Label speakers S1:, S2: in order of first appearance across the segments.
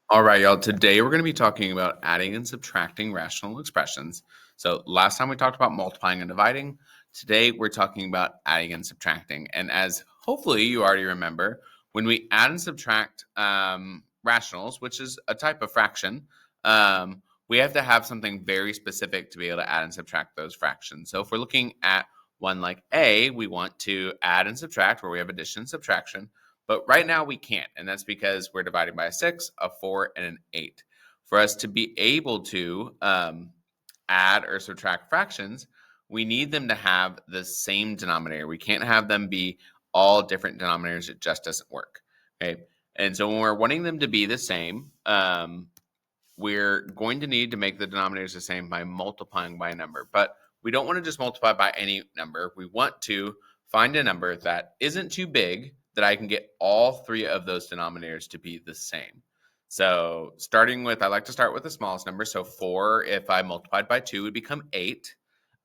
S1: All right, y'all. Today we're going to be talking about adding and subtracting rational expressions. So last time we talked about multiplying and dividing. Today we're talking about adding and subtracting. And as hopefully you already remember, when we add and subtract rationals, which is a type of fraction, we have to have something very specific to be able to add and subtract those fractions. So if we're looking at one like A, we want to add and subtract where we have addition and subtraction. But right now we can't, and that's because we're dividing by a 6, a 4, and an 8. For us to be able to add or subtract fractions, we need them to have the same denominator. We can't have them be all different denominators. It just doesn't work. Okay, and so when we're wanting them to be the same, we're going to need to make the denominators the same by multiplying by a number. But we don't want to just multiply by any number. We want to find a number that isn't too big that I can get all three of those denominators to be the same. So starting with, I like to start with the smallest number. So 4, if I multiplied by 2, would become 8.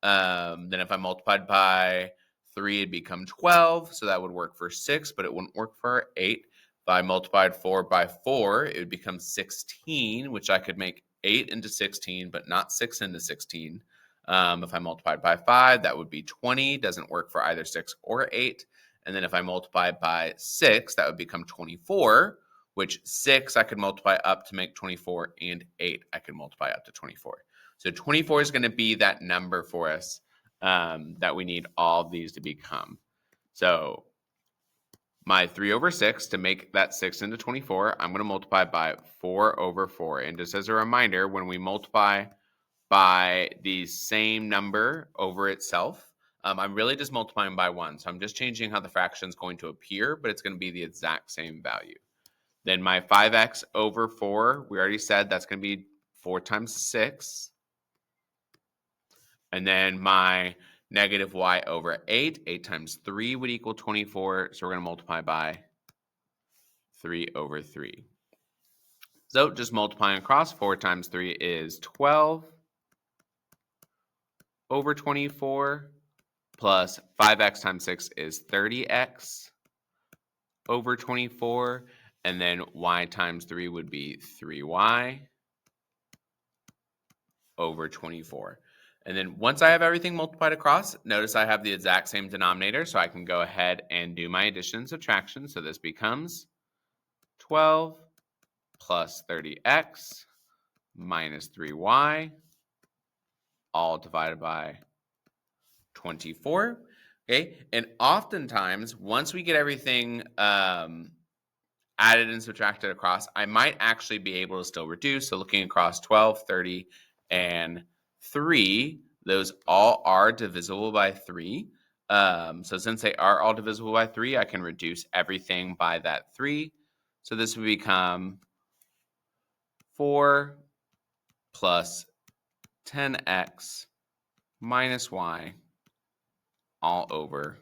S1: Then if I multiplied by 3, it'd become 12. So that would work for 6, but it wouldn't work for 8. If I multiplied 4 by 4, it would become 16, which I could make 8 into 16, but not 6 into 16. If I multiplied by 5, that would be 20. Doesn't work for either 6 or 8. And then if I multiply by 6, that would become 24, which 6 I could multiply up to make 24, and 8 I could multiply up to 24. So 24 is going to be that number for us that we need all of these to become. So my 3 over 6, to make that 6 into 24, I'm going to multiply by 4 over 4. And just as a reminder, when we multiply by the same number over itself, I'm really just multiplying by 1. So I'm just changing how the fraction is going to appear, but it's going to be the exact same value. Then my 5x over 4, we already said that's going to be 4 times 6. And then my negative y over 8, 8 times 3 would equal 24. So we're going to multiply by 3 over 3. So just multiplying across, 4 times 3 is 12 over 24, plus 5x times 6 is 30x over 24, and then y times 3 would be 3y over 24. And then once I have everything multiplied across, notice I have the exact same denominator, so I can go ahead and do my addition and subtraction. So this becomes 12 plus 30x minus 3y, all divided by 24. Okay, and oftentimes, once we get everything added and subtracted across, I might actually be able to still reduce. So looking across 12, 30, and 3, those all are divisible by 3. So since they are all divisible by 3, I can reduce everything by that 3. So this would become 4 plus 10x minus y all over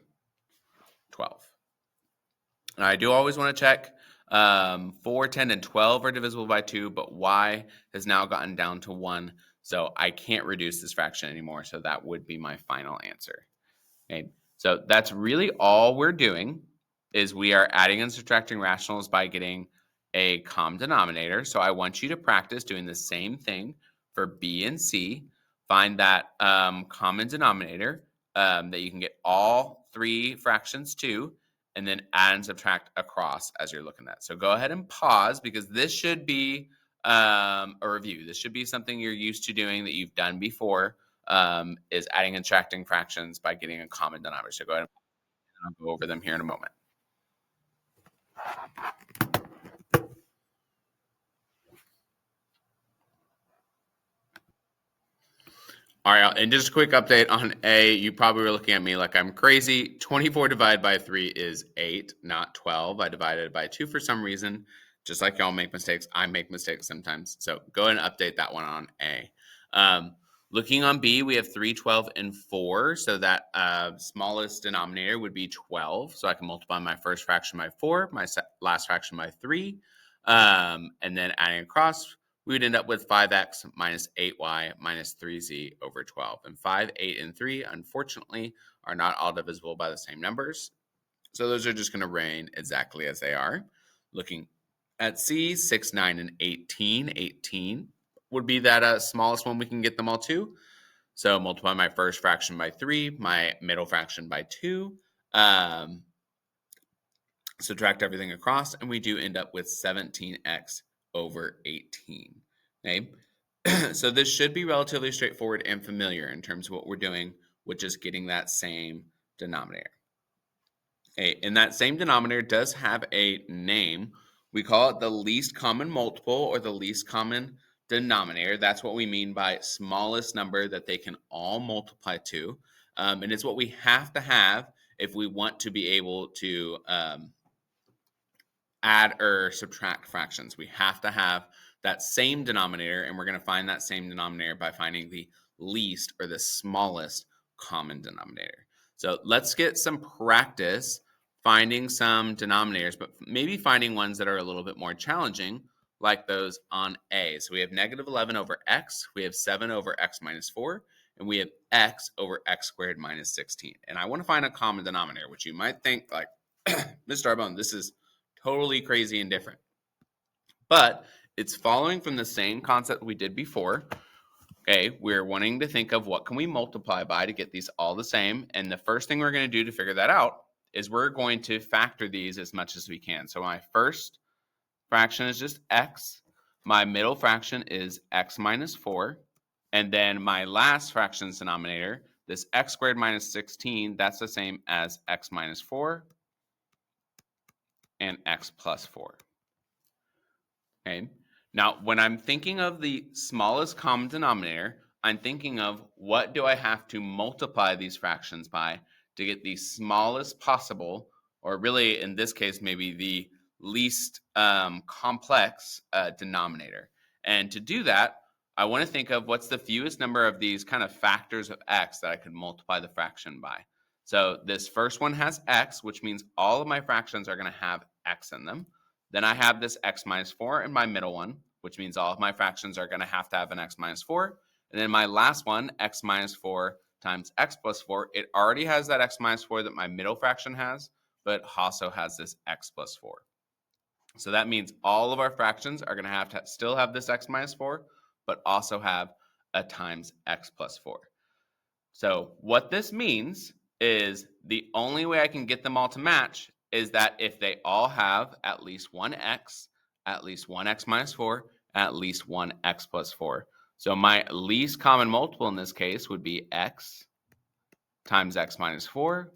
S1: 12. Now, I do always want to check 4, 10, and 12 are divisible by 2, but y has now gotten down to 1, so I can't reduce this fraction anymore, so that would be my final answer. Okay, so that's really all we're doing, is we are adding and subtracting rationals by getting a common denominator. So I want you to practice doing the same thing for B and C. Find that common denominator that you can get all three fractions to, and then add and subtract across as you're looking at. So go ahead and pause, because this should be a review. This should be something you're used to doing, that you've done before, is adding and subtracting fractions by getting a common denominator. So go ahead and I'll go over them here in a moment. All right, and just a quick update on A. You probably were looking at me like I'm crazy. 24 divided by 3 is 8, not 12. I divided it by 2 for some reason. Just like y'all make mistakes, I make mistakes sometimes. So go ahead and update that one on A. Looking on B, we have 3, 12, and 4. So that smallest denominator would be 12. So I can multiply my first fraction by 4, my last fraction by 3, and then adding across, we would end up with 5x minus 8y minus 3z over 12. And 5, 8, and 3, unfortunately, are not all divisible by the same numbers. So those are just going to remain exactly as they are. Looking At C, 6, 9, and 18. 18 would be that smallest one we can get them all to. So multiply my first fraction by 3, my middle fraction by 2, subtract everything across, and we do end up with 17x over 18. Okay? So this should be relatively straightforward and familiar in terms of what we're doing with just getting that same denominator. Okay, and that same denominator does have a name. We call it the least common multiple or the least common denominator. That's what we mean by smallest number that they can all multiply to. And it's what we have to have if we want to be able to add or subtract fractions. We have to have that same denominator, and we're going to find that same denominator by finding the least or the smallest common denominator. So let's get some practice finding some denominators, but maybe finding ones that are a little bit more challenging, like those on A. So we have negative 11 over x, we have 7 over x minus 4, and we have x over x squared minus 16. And I want to find a common denominator, which you might think like, Mr. Arbone, this is totally crazy and different. But it's following from the same concept we did before. Okay, we're wanting to think of what can we multiply by to get these all the same. And the first thing we're going to do to figure that out is we're going to factor these as much as we can. So my first fraction is just x. My middle fraction is x minus 4. And then my last fraction's denominator, this x squared minus 16, that's the same as x minus 4 and x plus 4. Okay. Now, when I'm thinking of the smallest common denominator, I'm thinking of what do I have to multiply these fractions by to get the smallest possible, or really in this case, maybe the least complex denominator. And to do that, I want to think of what's the fewest number of these kind of factors of x that I could multiply the fraction by. So this first one has x, which means all of my fractions are going to have x in them. Then I have this x minus 4 in my middle one, which means all of my fractions are going to have an x minus 4. And then my last one, x minus 4 times x plus 4, it already has that x minus 4 that my middle fraction has, but also has this x plus 4. So that means all of our fractions are going to still have this x minus 4, but also have a times x plus 4. So what this means is the only way I can get them all to match is that if they all have at least one x minus 4, at least one x plus 4. So my least common multiple in this case would be x times x minus 4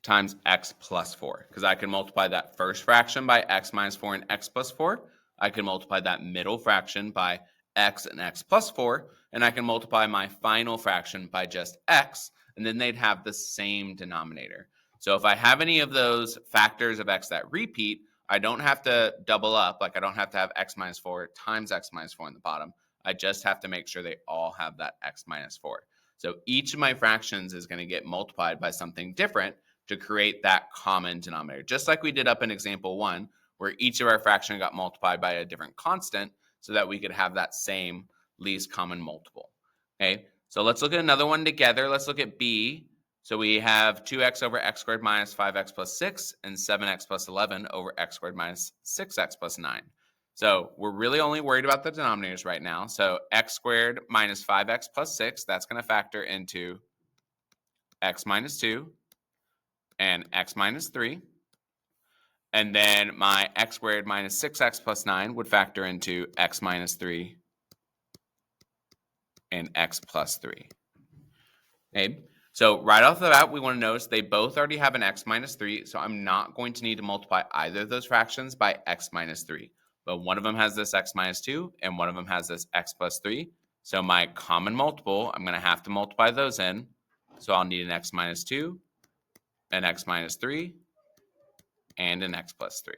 S1: times x plus 4, because I can multiply that first fraction by x minus 4 and x plus 4. I can multiply that middle fraction by x and x plus 4, and I can multiply my final fraction by just x, and then they'd have the same denominator. So if I have any of those factors of x that repeat, I don't have to double up, like I don't have to have x minus 4 times x minus 4 in the bottom. I just have to make sure they all have that x minus 4. So each of my fractions is going to get multiplied by something different to create that common denominator. Just like we did up in example 1, where each of our fractions got multiplied by a different constant so that we could have that same least common multiple. Okay, so let's look at another one together. Let's look at B. So we have 2x over x squared minus 5x plus 6 and 7x plus 11 over x squared minus 6x plus 9. So we're really only worried about the denominators right now. So x squared minus 5x plus 6, that's going to factor into x minus 2 and x minus 3. And then my x squared minus 6x plus 9 would factor into x minus 3 and x plus 3. Okay, so right off the bat, we want to notice they both already have an x minus 3, so I'm not going to need to multiply either of those fractions by x minus 3. But one of them has this x minus 2, and one of them has this x plus 3. So my common multiple, I'm going to have to multiply those in. So I'll need an x minus 2, an x minus 3, and an x plus 3.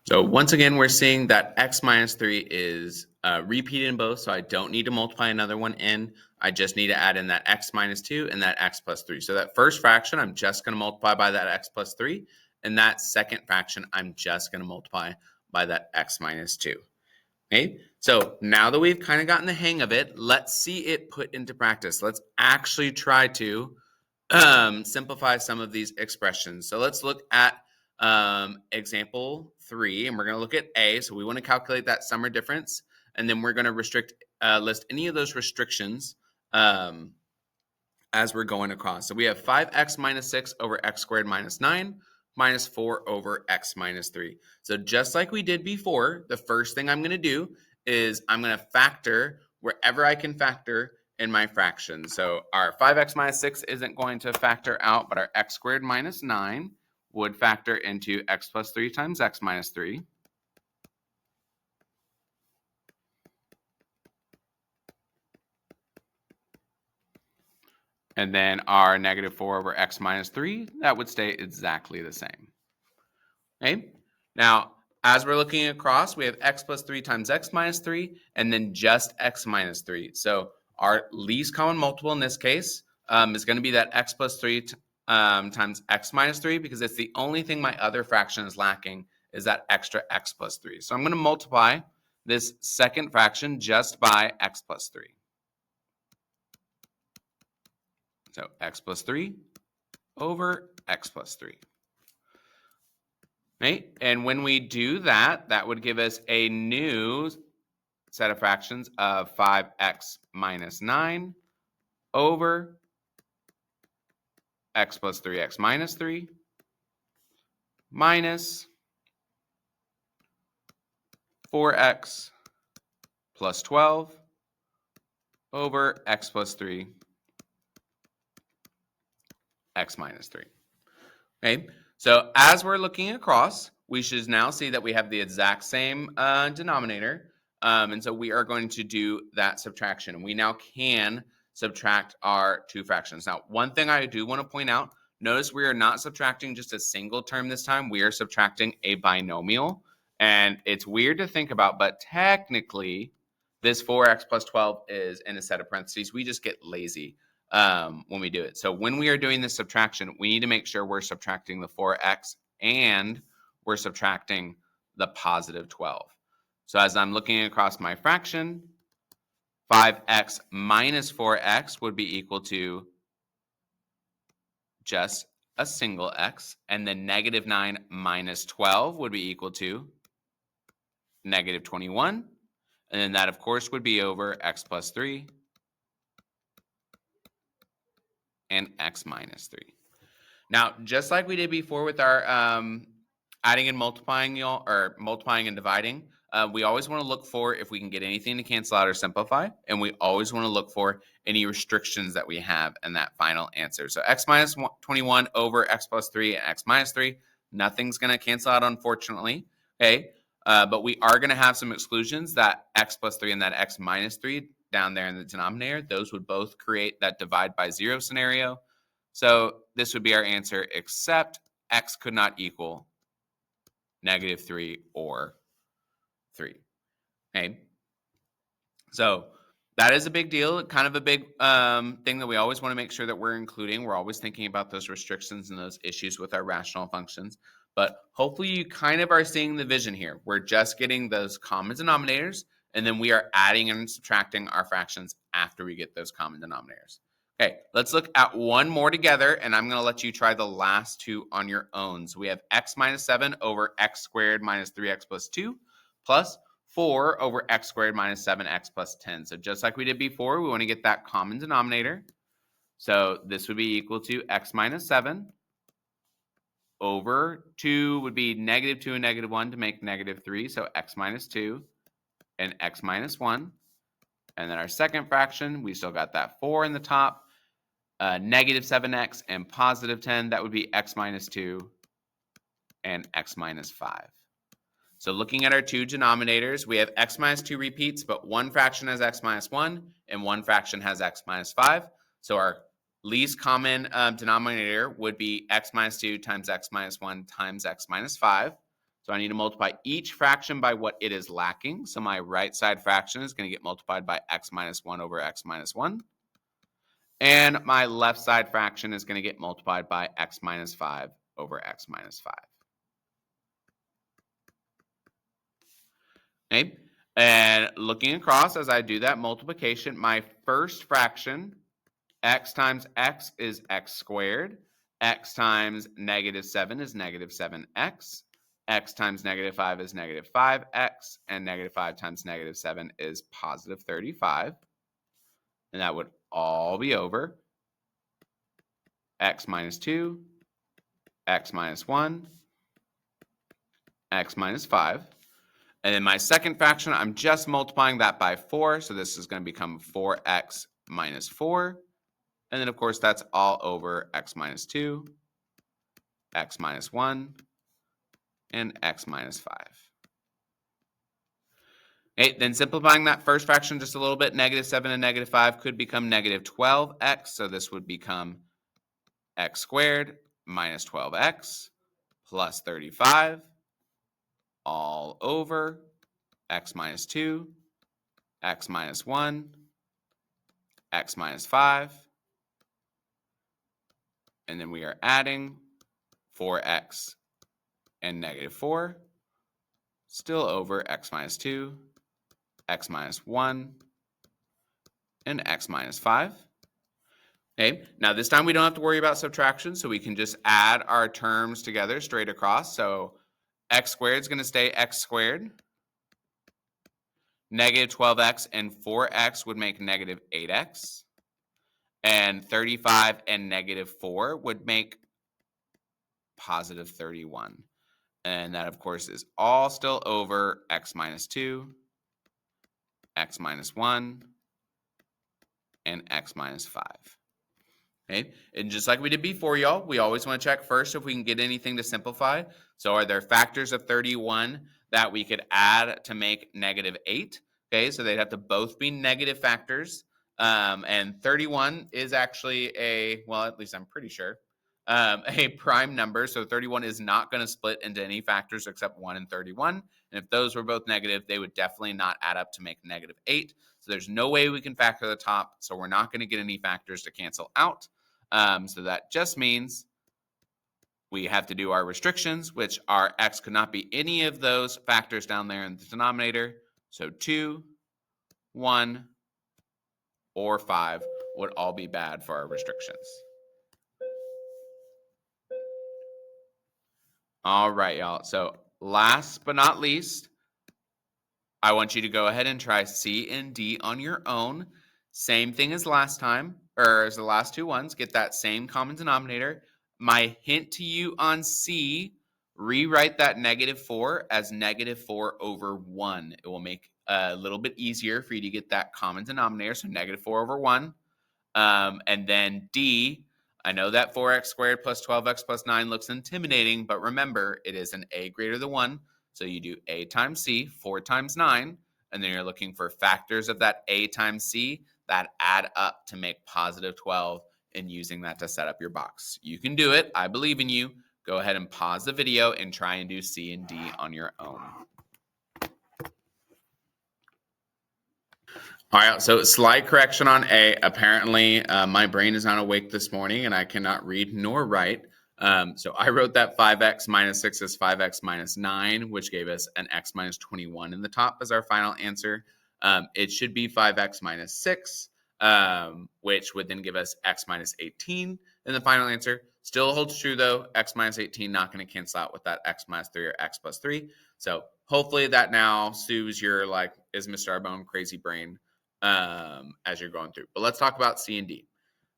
S1: So once again, we're seeing that x minus 3 is repeated in both, so I don't need to multiply another one in. I just need to add in that x minus 2 and that x plus 3. So that first fraction, I'm just going to multiply by that x plus 3. And that second fraction, I'm just going to multiply by that x minus 2. Okay, So now that we've kind of gotten the hang of it, let's see it put into practice. Let's actually try to simplify some of these expressions. So let's look at example 3, and we're going to look at A. So we want to calculate that sum or difference, and then we're going to list any of those restrictions as we're going across. So we have 5x minus 6 over x squared minus 9 minus 4 over x minus 3. So just like we did before, the first thing I'm going to do is I'm going to factor wherever I can factor in my fraction. So our 5x minus 6 isn't going to factor out, but our x squared minus 9 would factor into x plus 3 times x minus 3. And then our negative 4 over x minus 3, that would stay exactly the same. Okay. Now, as we're looking across, we have x plus 3 times x minus 3, and then just x minus 3. So our least common multiple in this case is going to be that x plus 3 times x minus 3, because it's the only thing my other fraction is lacking is that extra x plus 3. So I'm going to multiply this second fraction just by x plus 3. So x plus 3 over x plus 3. Right? And when we do that, that would give us a new set of fractions of 5x minus 9 over x plus 3x minus 3 minus 4x plus 12 over x plus 3 x minus 3. Okay, so as we're looking across, we should now see that we have the exact same denominator. And so we are going to do that subtraction. We now can subtract our two fractions. Now, one thing I do want to point out, notice we are not subtracting just a single term this time. We are subtracting a binomial. And it's weird to think about, but technically, this 4x plus 12 is in a set of parentheses. We just get lazy when we do it. So when we are doing this subtraction, we need to make sure we're subtracting the 4x and we're subtracting the positive 12. So as I'm looking across my fraction, 5x minus 4x would be equal to just a single x, and then negative 9 minus 12 would be equal to negative 21, and then that, of course, would be over x plus 3 and x minus 3. Now, just like we did before with our adding and multiplying, or multiplying and dividing, we always want to look for if we can get anything to cancel out or simplify, and we always want to look for any restrictions that we have in that final answer. So x minus 21 over x plus 3 and x minus 3, nothing's going to cancel out, unfortunately. Okay, but we are going to have some exclusions, that x plus 3 and that x minus 3 down there in the denominator. Those would both create that divide by 0 scenario. So this would be our answer, except x could not equal negative 3 or 3. Okay. So that is a big deal, kind of a big thing that we always want to make sure that we're including. We're always thinking about those restrictions and those issues with our rational functions. But hopefully you kind of are seeing the vision here. We're just getting those common denominators, and then we are adding and subtracting our fractions after we get those common denominators. Okay, let's look at one more together, and I'm going to let you try the last two on your own. So we have x minus 7 over x squared minus 3x plus 2 plus 4 over x squared minus 7x plus 10. So just like we did before, we want to get that common denominator. So this would be equal to x minus 7 over 2 would be negative 2 and negative 1 to make negative 3. So x minus 2 and x minus 1. And then our second fraction, we still got that 4 in the top. Negative 7x and positive 10, that would be x minus 2 and x minus 5. So looking at our two denominators, we have x minus 2 repeats, but one fraction has x minus 1 and one fraction has x minus 5. So our least common denominator would be x minus 2 times x minus 1 times x minus 5. So I need to multiply each fraction by what it is lacking. So my right side fraction is going to get multiplied by x minus 1 over x minus 1. And my left side fraction is going to get multiplied by x minus 5 over x minus 5. Okay. And looking across as I do that multiplication, my first fraction, x times x is x squared. X times -7 is -7x. X times -5 is -5x. And -5 times -7 is +35. And that would all be over x minus 2, x minus 1, x minus 5. And then my second fraction, I'm just multiplying that by 4. So this is going to become 4x minus 4. And then, of course, that's all over x minus 2, x minus 1, and x minus 5. Okay, then simplifying that first fraction just a little bit, -7 and -5 could become -12x. So this would become x squared minus 12x plus 35 all over x minus 2, x minus 1, x minus 5. And then we are adding 4x and -4, still over x minus 2, x minus 1, and x minus 5. Okay, now this time we don't have to worry about subtraction, so we can just add our terms together straight across. So x squared is going to stay x squared. -12x and 4x would make -8x. And 35 and -4 would make +31. And that, of course, is all still over x minus 2, x minus 1, and x minus 5. Okay, and just like we did before, y'all, we always want to check first if we can get anything to simplify. So are there factors of 31 that we could add to make -8? Okay, so they'd have to both be negative factors. And 31 is actually well, at least I'm pretty sure, a prime number. So 31 is not going to split into any factors except 1 and 31. And if those were both negative, they would definitely not add up to make -8. So there's no way we can factor the top. So we're not going to get any factors to cancel out. So that just means we have to do our restrictions, which our x could not be any of those factors down there in the denominator. So 2, 1, or 5 would all be bad for our restrictions. All right, y'all. So last but not least, I want you to go ahead and try C and D on your own. Same thing as last time, or as the last two ones. Get that same common denominator. My hint to you on C, rewrite that -4 as -4 over 1. It will make a little bit easier for you to get that common denominator, so -4 over 1. And then D, I know that 4x squared plus 12x plus 9 looks intimidating, but remember, it is an a greater than 1. So you do a times c, 4 times 9, and then you're looking for factors of that a times c that add up to make +12 and using that to set up your box. You can do it. I believe in you. Go ahead and pause the video and try and do C and D on your own. All right, so slight correction on A. Apparently, my brain is not awake this morning and I cannot read nor write. So I wrote that 5x minus 6 is 5x minus 9, which gave us an x minus 21 in the top as our final answer. It should be 5x minus 6, which would then give us x minus 18 in the final answer. Still holds true, though. X minus 18 not going to cancel out with that x minus 3 or x plus 3. So hopefully that now soothes your, like, is Mr. Arbone crazy brain as you're going through. But let's talk about C and D.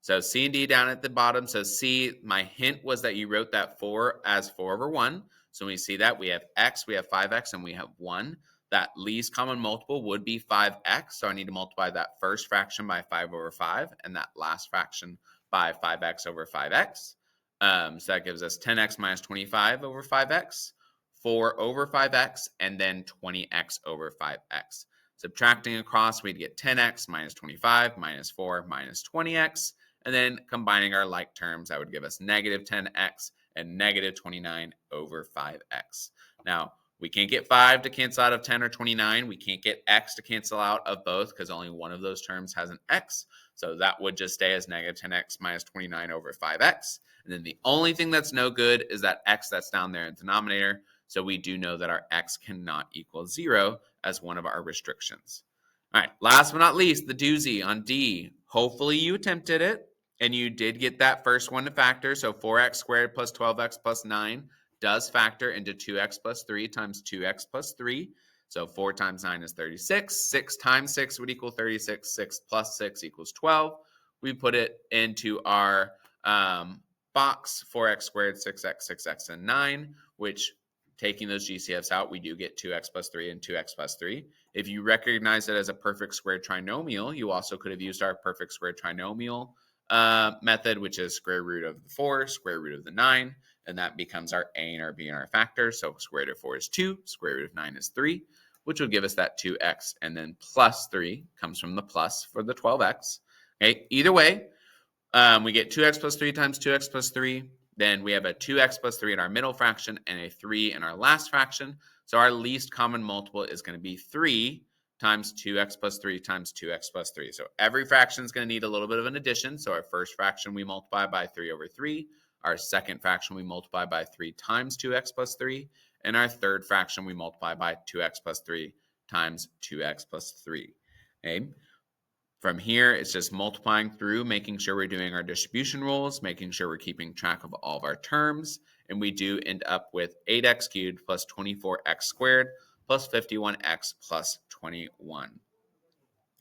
S1: So C and D down at the bottom. So C, my hint was that you wrote that 4 as 4 over 1. So when we see that, we have x, we have 5x, and we have 1. That least common multiple would be 5x. So I need to multiply that first fraction by 5 over 5 and that last fraction by 5x over 5x. So that gives us 10x minus 25 over 5x, 4 over 5x, and then 20x over 5x. Subtracting across, we'd get 10x minus 25 minus 4 minus 20x. And then combining our like terms, that would give us negative 10x and negative 29 over 5x. Now, we can't get 5 to cancel out of 10 or 29. We can't get x to cancel out of both because only one of those terms has an x. So that would just stay as negative 10x minus 29 over 5x. And then the only thing that's no good is that x that's down there in the denominator. So we do know that our x cannot equal 0 as one of our restrictions. All right, last but not least, the doozy on D. Hopefully you attempted it and you did get that first one to factor. So 4x squared plus 12x plus 9 does factor into 2x plus 3 times 2x plus 3. So 4 times 9 is 36. 6 times 6 would equal 36. 6 plus 6 equals 12. We put it into our box, 4x squared, 6x, 6x, and 9, which taking those GCFs out, we do get 2x plus 3 and 2x plus 3. If you recognize it as a perfect squared trinomial, you also could have used our perfect squared trinomial method, which is square root of the 4, square root of the 9, and that becomes our A and our B and our factors. So square root of 4 is 2, square root of 9 is 3, which will give us that 2x, and then plus 3 comes from the plus for the 12x. Okay, either way, we get 2x plus 3 times 2x plus 3. Then we have a 2x plus 3 in our middle fraction and a 3 in our last fraction. So our least common multiple is going to be 3 times 2x plus 3 times 2x plus 3. So every fraction is going to need a little bit of an addition. So our first fraction we multiply by 3 over 3. Our second fraction we multiply by 3 times 2x plus 3. And our third fraction we multiply by 2x plus 3 times 2x plus 3. Okay. From here, it's just multiplying through, making sure we're doing our distribution rules, making sure we're keeping track of all of our terms, and we do end up with 8x cubed plus 24x squared plus 51x plus 21.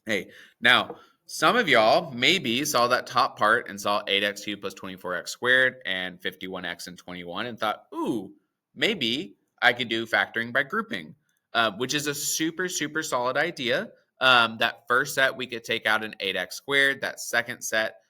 S1: Hey, now, some of y'all maybe saw that top part and saw 8x cubed plus 24x squared and 51x and 21 and thought, ooh, maybe I could do factoring by grouping, which is a super, super solid idea. That first set, we could take out an 8x squared. That second set,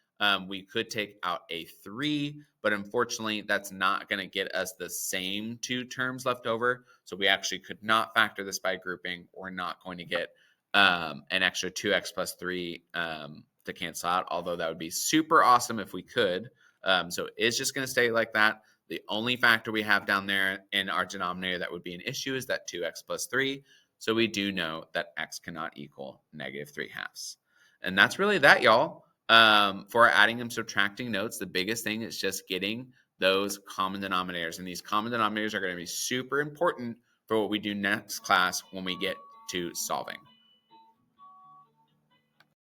S1: we could take out a 3, but unfortunately, that's not going to get us the same two terms left over. So we actually could not factor this by grouping. We're not going to get an extra 2x plus 3 to cancel out, although that would be super awesome if we could. So it's just going to stay like that. The only factor we have down there in our denominator that would be an issue is that 2x plus 3. So we do know that x cannot equal negative 3 halves. And that's really that, y'all. For our adding and subtracting notes, the biggest thing is just getting those common denominators. And these common denominators are going to be super important for what we do next class when we get to solving.